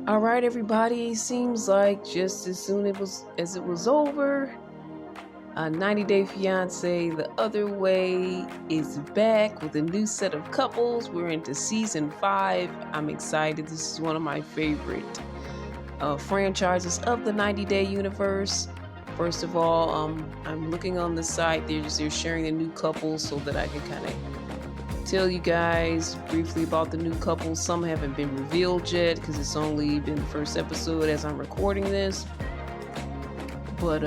All right, everybody. Seems like just as soon as it was over, 90 Day Fiance The Other Way is back with a new set of couples. We're into season 5. I'm excited. This is one of my favorite franchises of the 90 Day universe. First of all, I'm looking on the site. They're sharing the new couples so that I can kind of tell you guys briefly about the new couples. Some haven't been revealed yet because it's only been the first episode as I'm recording this. But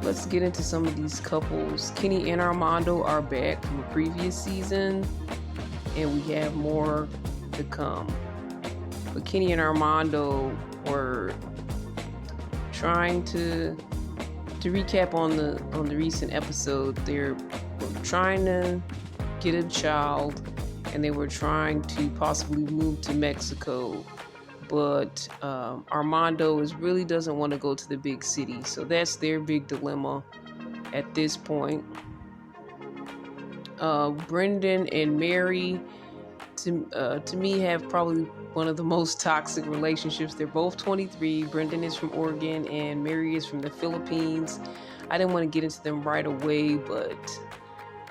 let's get into some of these couples. Kenny and Armando are back from a previous season, and we have more to come. But Kenny and Armando were trying to recap on the recent episode. They're trying to get a child, and they were trying to possibly move to Mexico, but Armando really doesn't want to go to the big city, so that's their big dilemma at this point. Brendan and Mary, to me, have probably one of the most toxic relationships. They're both 23. Brendan is from Oregon and Mary is from the Philippines. I didn't want to get into them right away, but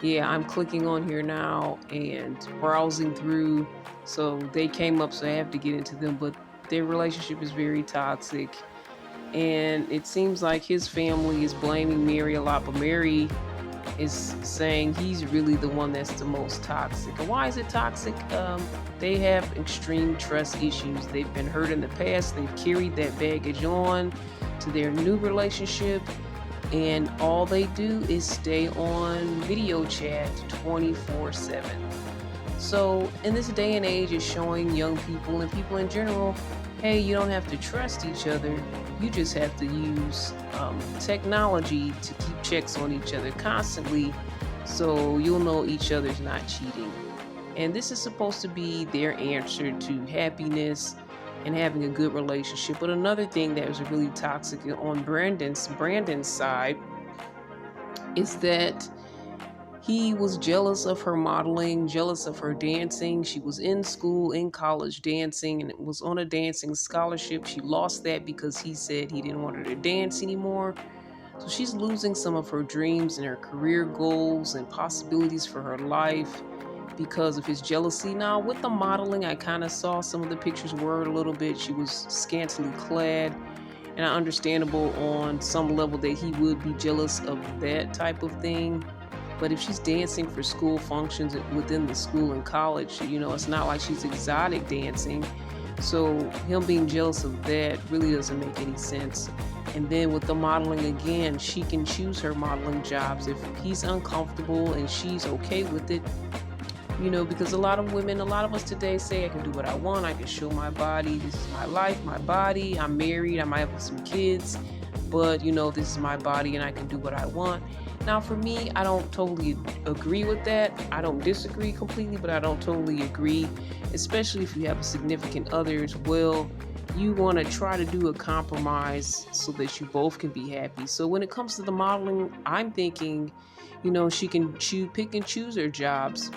yeah, I'm clicking on here now and browsing through, so they came up, so I have to get into them. But their relationship is very toxic, and it seems like his family is blaming Mary a lot, but Mary is saying he's really the one that's the most toxic. And why is it toxic? They have extreme trust issues. They've been hurt in the past. They've carried that baggage on to their new relationship, and all they do is stay on video chat 24/7. So in this day and age, it's showing young people and people in general, hey, you don't have to trust each other. You just have to use technology to keep checks on each other constantly, so you'll know each other's not cheating. And this is supposed to be their answer to happiness and having a good relationship. But another thing that was really toxic on Brandon's side is that he was jealous of her modeling, jealous of her dancing. She was in school, in college, dancing, and was on a dancing scholarship. She lost that because he said he didn't want her to dance anymore. So she's losing some of her dreams and her career goals and possibilities for her life because of his jealousy. Now, with the modeling, I kind of saw some of the pictures were a little bit, she was scantily clad, and understandable on some level that he would be jealous of that type of thing. But if she's dancing for school functions within the school and college, it's not like she's exotic dancing. So him being jealous of that really doesn't make any sense. And then with the modeling again, she can choose her modeling jobs if he's uncomfortable and she's okay with it. Because a lot of us today say, I can do what I want, I can show my body, this is my life, my body, I'm married, I might have some kids, but this is my body and I can do what I want. Now for me, I don't totally agree with that. I don't disagree completely, but I don't totally agree, especially if you have a significant other as well. You want to try to do a compromise so that you both can be happy. So when it comes to the modeling, I'm thinking, she can pick and choose her jobs.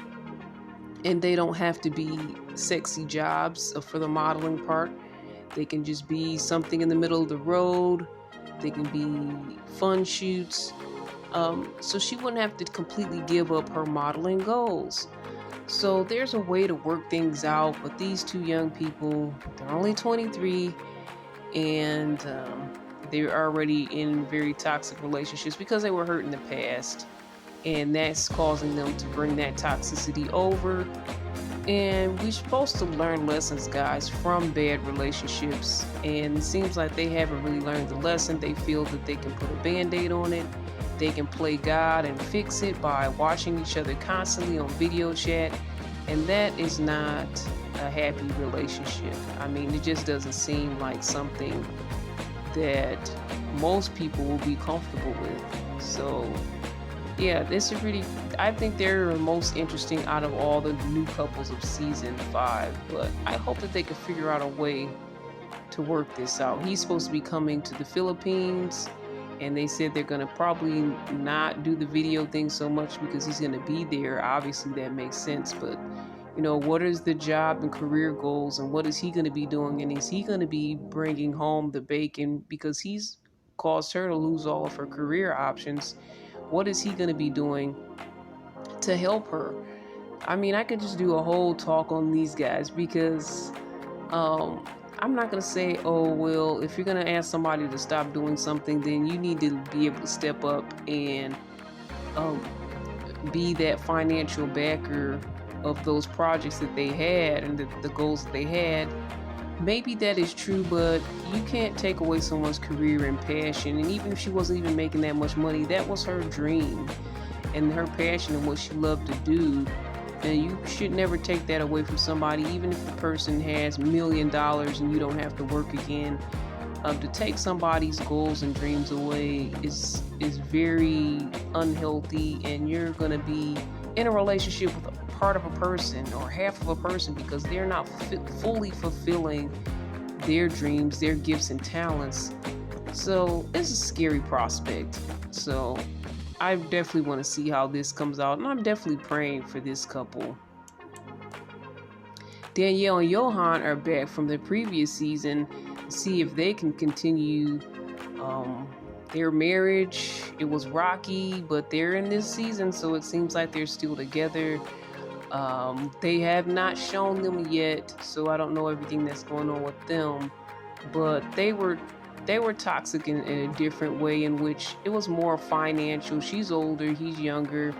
And they don't have to be sexy jobs for the modeling part. They can just be something in the middle of the road. They can be fun shoots. So she wouldn't have to completely give up her modeling goals. So there's a way to work things out. But these two young people, they're only 23, and they're already in very toxic relationships because they were hurt in the past. And that's causing them to bring that toxicity over. And we're supposed to learn lessons, guys, from bad relationships. And it seems like they haven't really learned the lesson. They feel that they can put a band-aid on it. They can play God and fix it by watching each other constantly on video chat. And that is not a happy relationship. I mean, it just doesn't seem like something that most people will be comfortable with. So yeah, I think they're the most interesting out of all the new couples of season 5. But I hope that they can figure out a way to work this out. He's supposed to be coming to the Philippines, and they said they're going to probably not do the video thing so much because he's going to be there. Obviously, that makes sense. But what is the job and career goals, and what is he going to be doing, and is he going to be bringing home the bacon because he's caused her to lose all of her career options? What is he going to be doing to help her? I mean, I could just do a whole talk on these guys because I'm not going to say, oh, well, if you're going to ask somebody to stop doing something, then you need to be able to step up and be that financial backer of those projects that they had and the goals that they had. Maybe that is true, but you can't take away someone's career and passion. And even if she wasn't even making that much money, that was her dream and her passion and what she loved to do. And you should never take that away from somebody, even if the person has $1 million and you don't have to work again. To take somebody's goals and dreams away is very unhealthy, and you're going to be in a relationship with a part of a person or half of a person because they're not fully fulfilling their dreams, their gifts and talents. So it's a scary prospect. So I definitely want to see how this comes out, and I'm definitely praying for this couple. Danielle and Johan are back from the previous season to see if they can continue their marriage. It was rocky, but they're in this season, so it seems like they're still together. They have not shown them yet, so I don't know everything that's going on with them, but they were toxic in a different way, in which it was more financial. She's older, he's younger,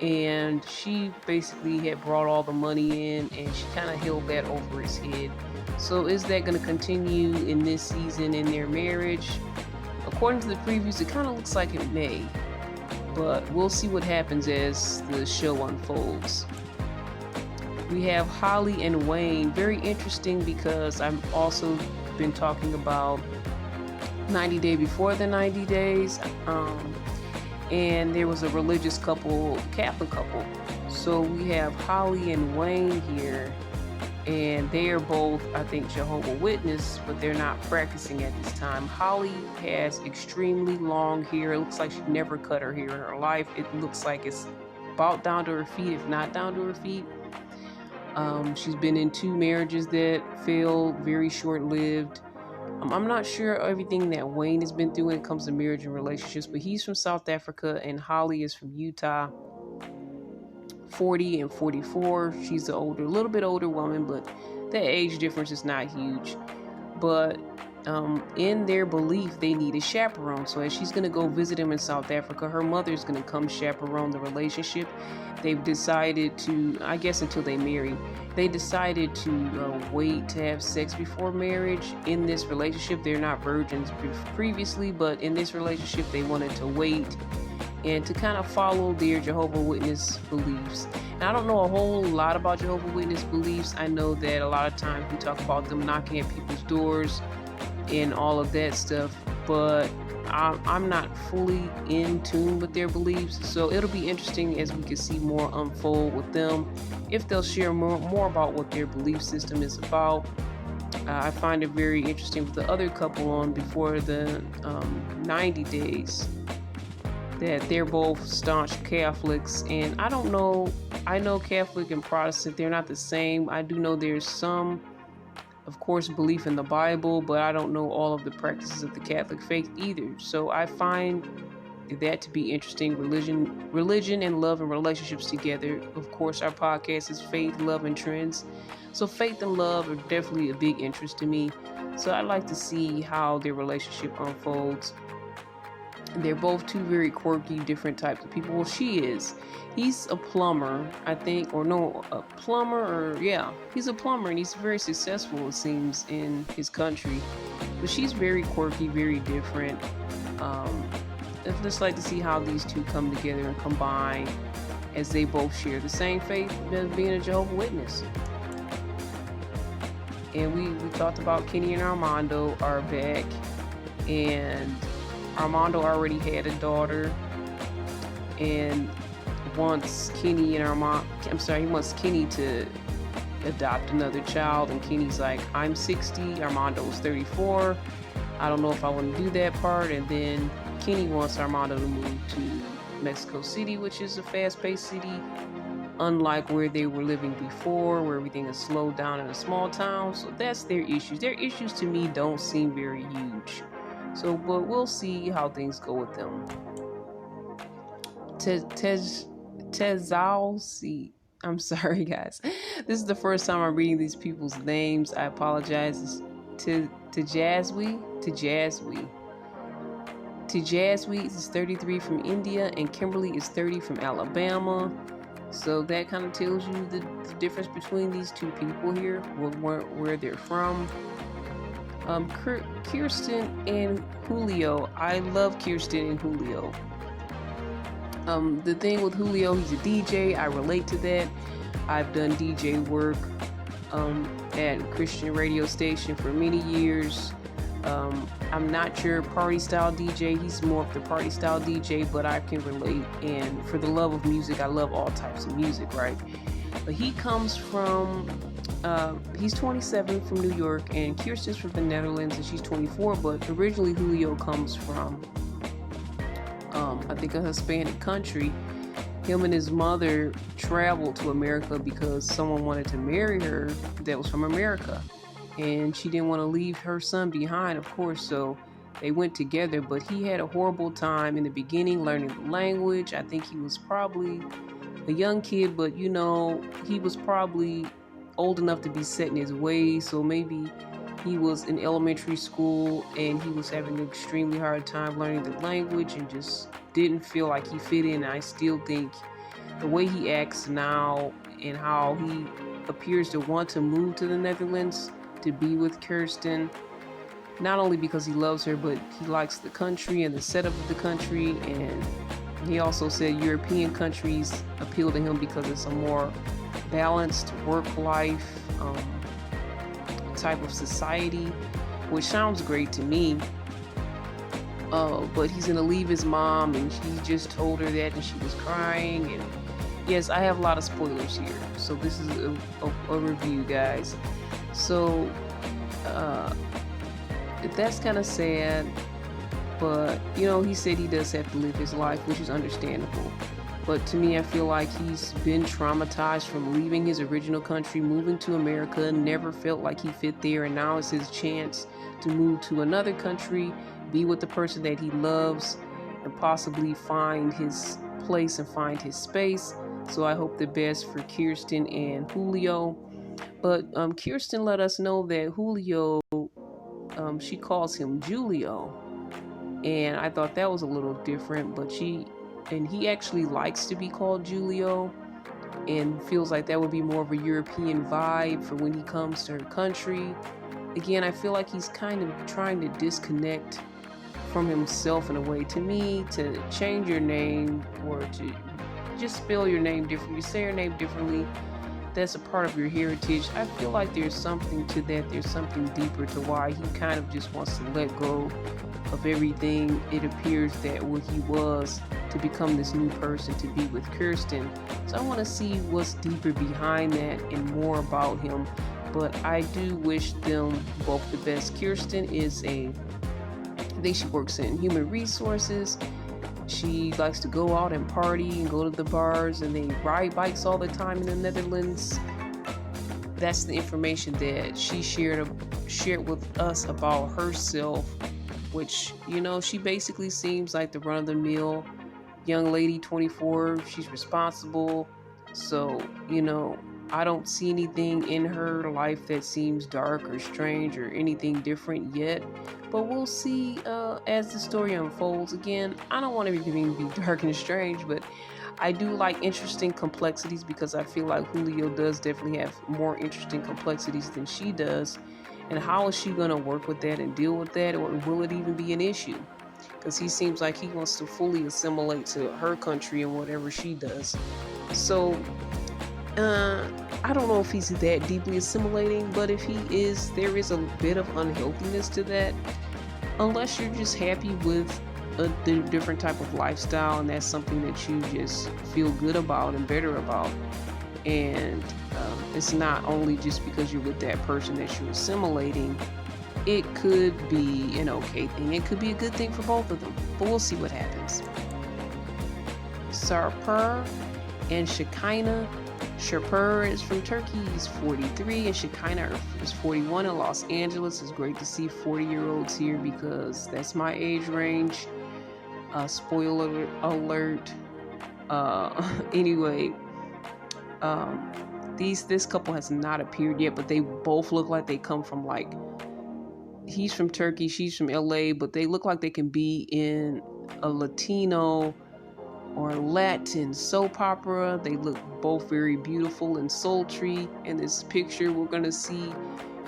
and she basically had brought all the money in, and she kind of held that over his head. So is that going to continue in this season in their marriage? According to the previews, it kind of looks like it may, but we'll see what happens as the show unfolds. We have Holly and Wayne. Very interesting because I've also been talking about 90 Day Before the 90 Days, and there was a religious couple, Catholic couple. So we have Holly and Wayne here, and they are both, I think, Jehovah's Witness, but they're not practicing at this time. Holly has extremely long hair. It looks like she never cut her hair in her life. It looks like it's about down to her feet, if not down to her feet. She's been in 2 marriages that failed, very short-lived. I'm not sure everything that Wayne has been through when it comes to marriage and relationships, but he's from South Africa and Holly is from Utah. 40 and 44. She's a little bit older woman, but the age difference is not huge. But in their belief, they need a chaperone. So as she's going to go visit him in South Africa, her mother's going to come chaperone the relationship. They've decided to, I guess until they marry, they decided to wait to have sex before marriage. In this relationship, they're not virgins previously, but in this relationship, they wanted to wait and to kind of follow their Jehovah's Witness beliefs. And I don't know a whole lot about Jehovah's Witness beliefs. I know that a lot of times we talk about them knocking at people's doors and all of that stuff, but I'm not fully in tune with their beliefs. So it'll be interesting as we can see more unfold with them, if they'll share more about what their belief system is about. I find it very interesting with the other couple on before the 90 days, that they're both staunch Catholics, and I don't know, I know Catholic and Protestant, they're not the same. I do know there's some, of course, belief in the Bible, but I don't know all of the practices of the Catholic faith either. So I find that to be interesting. Religion and love and relationships together. Of course, our podcast is Faith, Love, and Trends. So faith and love are definitely a big interest to me. So I'd like to see how their relationship unfolds. They're both 2 very quirky, different types of people. Well, he's a plumber, I think, he's a plumber, and he's very successful, it seems, in his country. But she's very quirky, very different. I'd just like to see how these 2 come together and combine, as they both share the same faith as being a Jehovah's Witness. And we talked about Kenny and Armando are back, and Armando already had a daughter, and he wants Kenny to adopt another child, and Kenny's like, I'm 60, Armando's 34, I don't know if I want to do that part. And then Kenny wants Armando to move to Mexico City, which is a fast-paced city, unlike where they were living before, where everything is slowed down in a small town. So that's their issues. Their issues to me don't seem very huge. So, but we'll see how things go with them. Tezausi. I'm sorry, guys. This is the first time I'm reading these people's names. I apologize. Tejaswi is 33 from India, and Kimberly is 30 from Alabama. So that kind of tells you the difference between these two people here, where they're from. Kirsten and Julio. I love Kirsten and Julio. The thing with Julio, he's a DJ. I relate to that. I've done DJ work at a Christian radio station for many years. I'm not your party style DJ. He's more of the party style DJ, but I can relate. And for the love of music, I love all types of music, right? But he comes from, he's 27 from New York, and Kirsten's from the Netherlands, and she's 24. But originally, Julio comes from, I think, a Hispanic country. Him and his mother traveled to America because someone wanted to marry her that was from America. And she didn't want to leave her son behind, of course, so they went together. But he had a horrible time in the beginning learning the language. I think he was probably a young kid, but he was probably old enough to be set in his ways. So maybe he was in elementary school and he was having an extremely hard time learning the language and just didn't feel like he fit in. I still think the way he acts now and how he appears to want to move to the Netherlands to be with Kirsten, not only because he loves her, but he likes the country and the setup of the country. And he also said European countries appeal to him because it's a more balanced work life type of society, which sounds great to me. But he's gonna leave his mom, and he just told her that, and she was crying. And yes, I have a lot of spoilers here, so this is a review, guys. So that's kind of sad, but he said he does have to live his life, which is understandable. But to me, I feel like he's been traumatized from leaving his original country, moving to America, never felt like he fit there, and now it's his chance to move to another country, be with the person that he loves, and possibly find his place and find his space. So I hope the best for Kirsten and Julio. But Kirsten let us know that Julio, she calls him Julio, and I thought that was a little different. But he actually likes to be called Julio, and feels like that would be more of a European vibe for when he comes to her country. Again, I feel like he's kind of trying to disconnect from himself in a way. To me, to change your name or to just spell your name differently, say your name differently, that's a part of your heritage. I feel like there's something to that. There's something deeper to why he kind of just wants to let go of everything. It appears that what he was to become this new person, to be with Kirsten. So I want to see what's deeper behind that and more about him. But I do wish them both the best. Kirsten I think she works in human resources. She likes to go out and party and go to the bars, and they ride bikes all the time in the Netherlands. That's the information that she shared with us about herself, which, she basically seems like the run-of-the-mill young lady, 24. She's responsible. So, I don't see anything in her life that seems dark or strange or anything different yet. But we'll see as the story unfolds. Again, I don't want everything to be dark and strange, but I do like interesting complexities, because I feel like Julio does definitely have more interesting complexities than she does. And how is she going to work with that and deal with that? Or will it even be an issue? Because he seems like he wants to fully assimilate to her country and whatever she does. So I don't know if he's that deeply assimilating, but if he is, there is a bit of unhealthiness to that. Unless you're just happy with a different type of lifestyle, and that's something that you just feel good about and better about. And it's not only just because you're with that person that you're assimilating. It could be an okay thing. It could be a good thing for both of them. But we'll see what happens. Sarper and Shekinah, Shapur is from Turkey, he's 43, and Shekinah is 41 in Los Angeles. It's great to see 40-year-olds here because that's my age range. Spoiler alert. Anyway, this couple has not appeared yet, but they both look like they come from, like, he's from Turkey, she's from LA, but they look like they can be in a Latino or Latin soap opera. They look both very beautiful and sultry in this picture. We're gonna see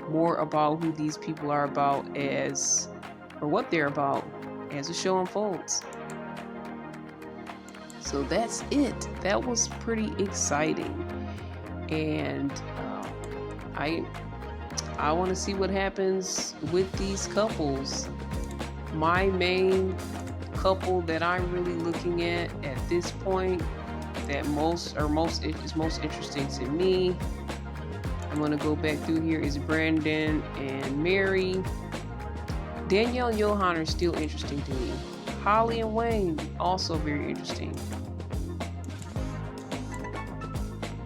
more about who these people are about or what they're about as the show unfolds. So that's it. That was pretty exciting, and I want to see what happens with these couples. My main couple that I'm really looking at this point that is most interesting to me, I'm going to go back through here, is Brandon and Mary. Danielle and Johan are still interesting to me. Holly and Wayne, also very interesting.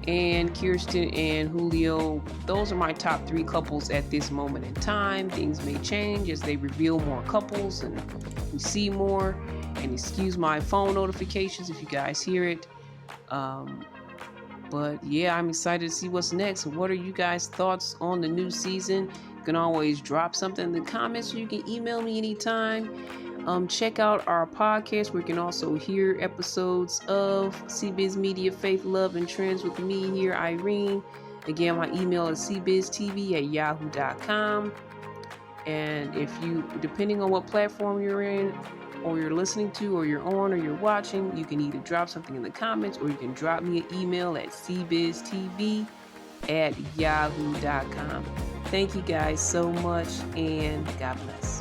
And Kirsten and Julio, those are my top 3 couples at this moment in time. Things may change as they reveal more couples and we see more. And excuse my phone notifications if you guys hear it. But yeah, I'm excited to see what's next. What are you guys' thoughts on the new season? You can always drop something in the comments, or you can email me anytime. Check out our podcast where you can also hear episodes of CBiz Media, Faith, Love, and Trends with me here, Irene. Again, my email is cbiztv@yahoo.com. And if you, depending on what platform you're in, or you're listening to, or you're on, or you're watching, you can either drop something in the comments, or you can drop me an email at cbiztv@yahoo.com. Thank you guys so much, and God bless.